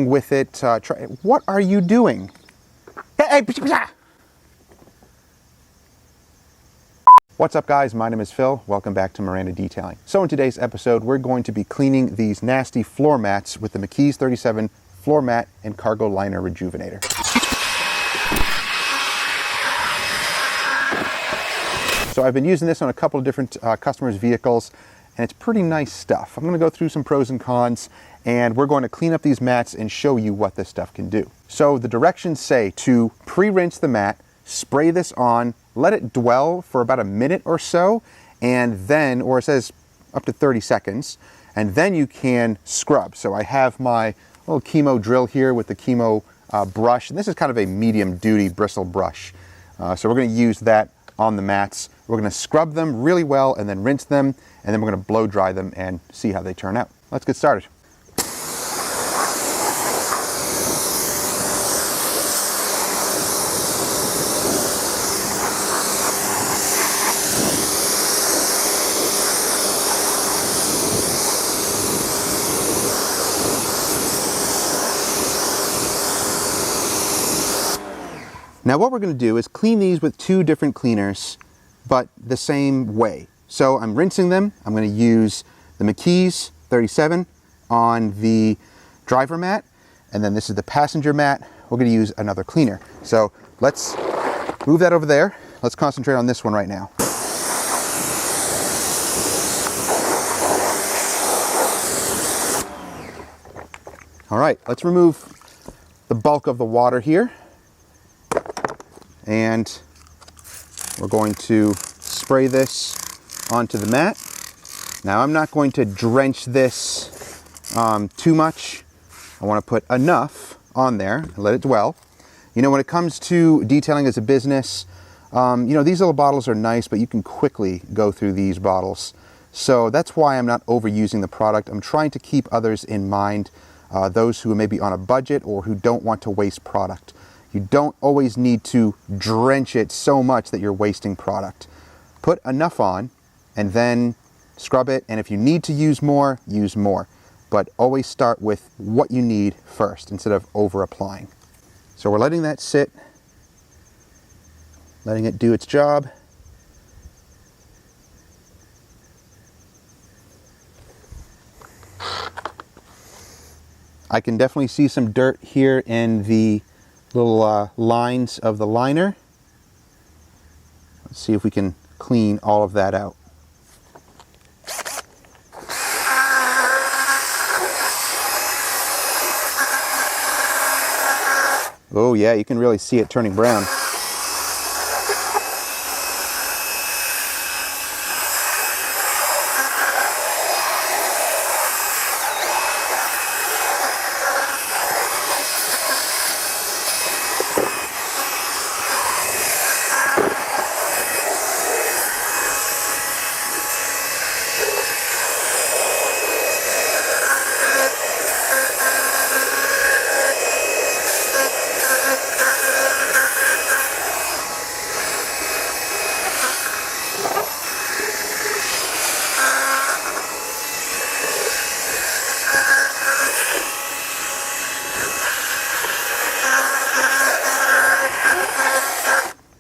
with it. What are you doing? Hey! What's up, guys? My name is Phil. Welcome back to Miranda Detailing. So in today's episode, we're going to be cleaning these nasty floor mats with the McKee's 37 Floor Mat and Cargo Liner Rejuvenator. So I've been using this on a couple of different customers' vehicles, and it's pretty nice stuff. I'm going to go through some pros and cons, and we're going to clean up these mats and show you what this stuff can do. So the directions say to pre-rinse the mat, spray this on, let it dwell for about a minute or so, and then, or it says up to 30 seconds, and then you can scrub. So I have my little chemo drill here with the chemo brush, and this is kind of a medium duty bristle brush. So we're going to use that on the mats. We're going to scrub them really well and then rinse them, and then we're going to blow dry them and see how they turn out. Let's get started. Now what we're going to do is clean these with two different cleaners, but the same way. So I'm rinsing them. I'm going to use the McKee's 37 on the driver mat, and then this is the passenger mat. We're going to use another cleaner. So let's move that over there. Let's concentrate on this one right now. All right, let's remove the bulk of the water here. And we're going to spray this onto the mat. Now I'm not going to drench this too much. I want to put enough on there and let it dwell. You know, when it comes to detailing as a business, you know, these little bottles are nice, but you can quickly go through these bottles. So that's why I'm not overusing the product. I'm trying to keep others in mind, those who may be on a budget or who don't want to waste product. You don't always need to drench it so much that you're wasting product. Put enough on and then scrub it, and if you need to use more, use more. But always start with what you need first instead of over applying. So we're letting that sit, letting it do its job. I can definitely see some dirt here in the little lines of the liner. Let's see if we can clean all of that out. Oh yeah, you can really see it turning brown.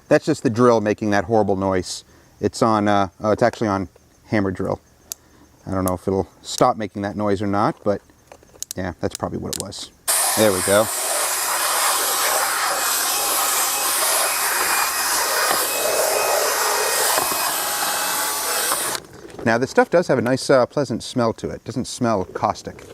That's just the drill making that horrible noise. It's on, it's actually on hammer drill. I don't know if it'll stop making that noise or not, but yeah, that's probably what it was. There we go. Now this stuff does have a nice pleasant smell to it. It doesn't smell caustic.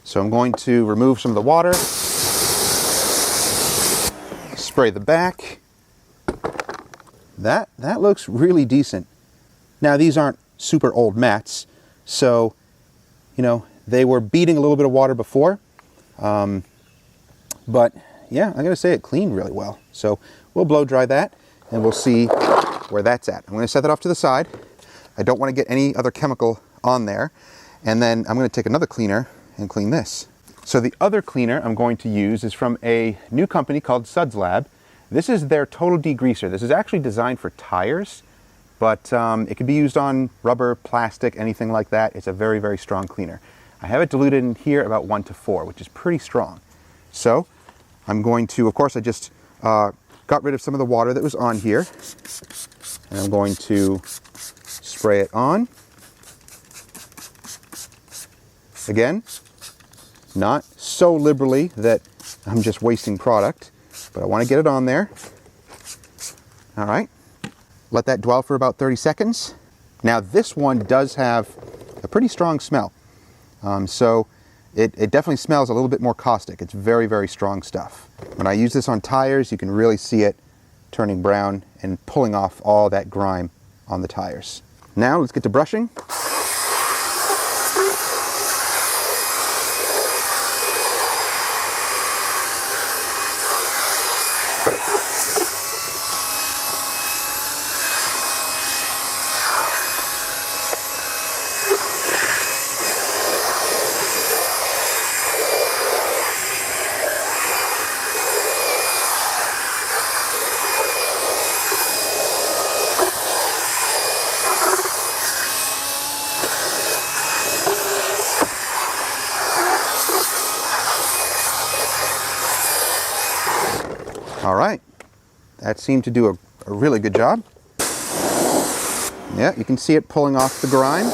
So I'm going to remove some of the water, spray the back. That looks really decent. Now these aren't super old mats, so you know they were beating a little bit of water before, but yeah, I gotta say it cleaned really well. So we'll blow dry that and we'll see where that's at. I'm gonna set that off to the side. I don't want to get any other chemical on there. And then I'm going to take another cleaner and clean this. So the other cleaner I'm going to use is from a new company called Suds Lab. This is their Total Degreaser. This is actually designed for tires, but it can be used on rubber, plastic, anything like that. It's a very, very strong cleaner. I have it diluted in here about 1 to 4, which is pretty strong. So I'm going to, of course, I just got rid of some of the water that was on here. And I'm going to spray it on. Again, not so liberally that I'm just wasting product, but I want to get it on there. All right, let that dwell for about 30 seconds. Now this one does have a pretty strong smell. So it definitely smells a little bit more caustic. It's very, very strong stuff. When I use this on tires, you can really see it turning brown and pulling off all that grime on the tires. Now let's get to brushing. All right, that seemed to do a really good job. Yeah, you can see it pulling off the grime.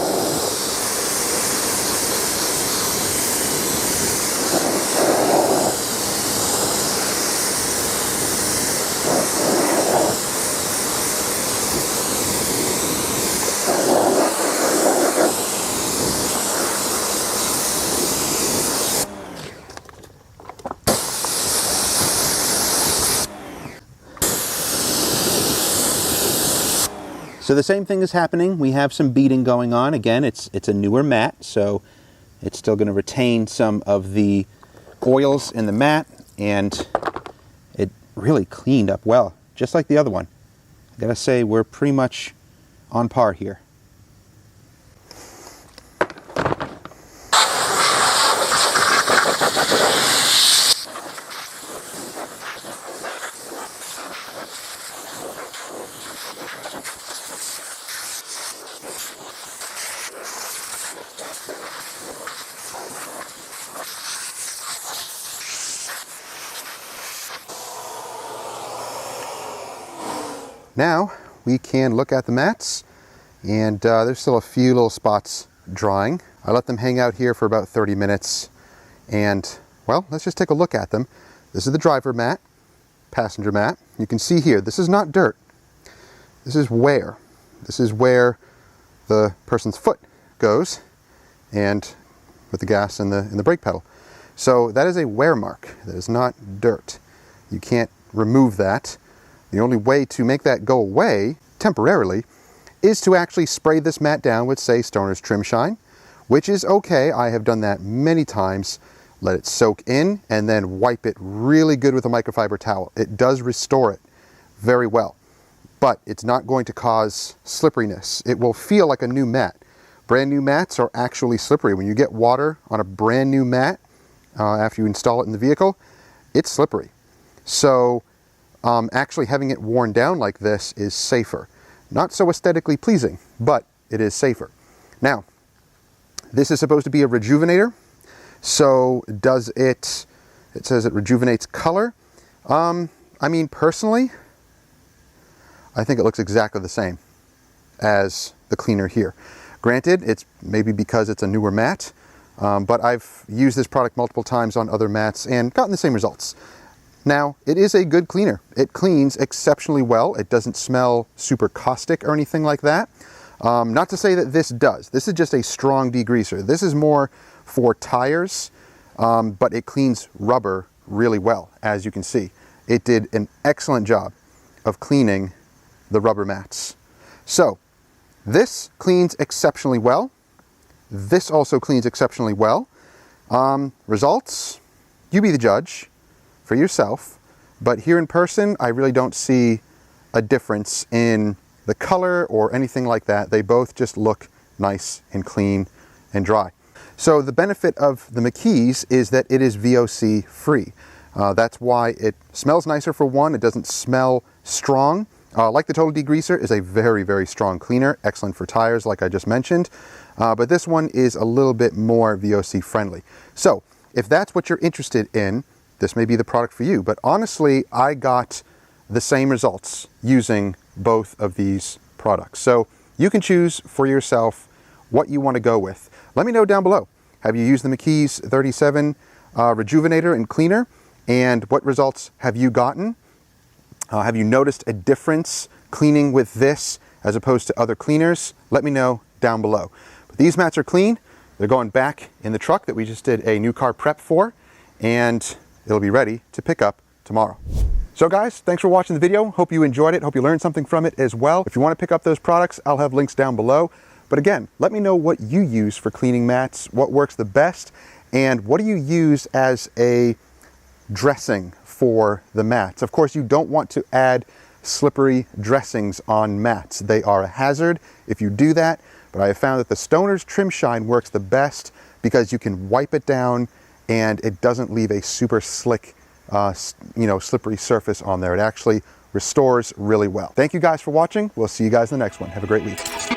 So the same thing is happening. We have some beading going on. Again, it's a newer mat, so it's still going to retain some of the oils in the mat, and it really cleaned up well, just like the other one. I gotta say, we're pretty much on par here. Now we can look at the mats, and there's still a few little spots drying. I let them hang out here for about 30 minutes, and well, let's just take a look at them. This is the driver mat, passenger mat. You can see here, this is not dirt. This is wear. This is where the person's foot goes, and with the gas and the brake pedal. So that is a wear mark. That is not dirt. You can't remove that. The only way to make that go away temporarily is to actually spray this mat down with, say, Stoner's Trim Shine, which is okay. I have done that many times. Let it soak in and then wipe it really good with a microfiber towel. It does restore it very well, but it's not going to cause slipperiness. It will feel like a new mat. Brand new mats are actually slippery. When you get water on a brand new mat after you install it in the vehicle, it's slippery. So actually having it worn down like this is safer. Not so aesthetically pleasing, but it is safer. Now, this is supposed to be a rejuvenator. So does it says it rejuvenates color. I mean, personally, I think it looks exactly the same as the cleaner here. Granted, it's maybe because it's a newer mat, but I've used this product multiple times on other mats and gotten the same results. Now, it is a good cleaner. It cleans exceptionally well. It doesn't smell super caustic or anything like that. Not to say that this does. This is just a strong degreaser. This is more for tires, but it cleans rubber really well, as you can see. It did an excellent job of cleaning the rubber mats. So, this cleans exceptionally well. This also cleans exceptionally well. Results, you be the judge for yourself, but here in person, I really don't see a difference in the color or anything like that. They both just look nice and clean and dry. So the benefit of the McKee's is that it is VOC free. That's why it smells nicer for one. It doesn't smell strong. Like the Total Degreaser is a very, very strong cleaner, excellent for tires like I just mentioned. But this one is a little bit more VOC friendly. So if that's what you're interested in, this may be the product for you. But honestly, I got the same results using both of these products. So you can choose for yourself what you want to go with. Let me know down below. Have you used the McKee's 37 Rejuvenator and Cleaner? And what results have you gotten? Have you noticed a difference cleaning with this as opposed to other cleaners? Let me know down below. But these mats are clean. They're going back in the truck that we just did a new car prep for, and it'll be ready to pick up tomorrow. So guys, thanks for watching the video. Hope you enjoyed it. Hope you learned something from it as well. If you want to pick up those products, I'll have links down below. But again, let me know what you use for cleaning mats, what works the best, and what do you use as a dressing for the mats. Of course, you don't want to add slippery dressings on mats. They are a hazard if you do that, but I have found that the Stoner's Trim Shine works the best because you can wipe it down and it doesn't leave a super slick, slippery surface on there. It actually restores really well. Thank you guys for watching. We'll see you guys in the next one. Have a great week.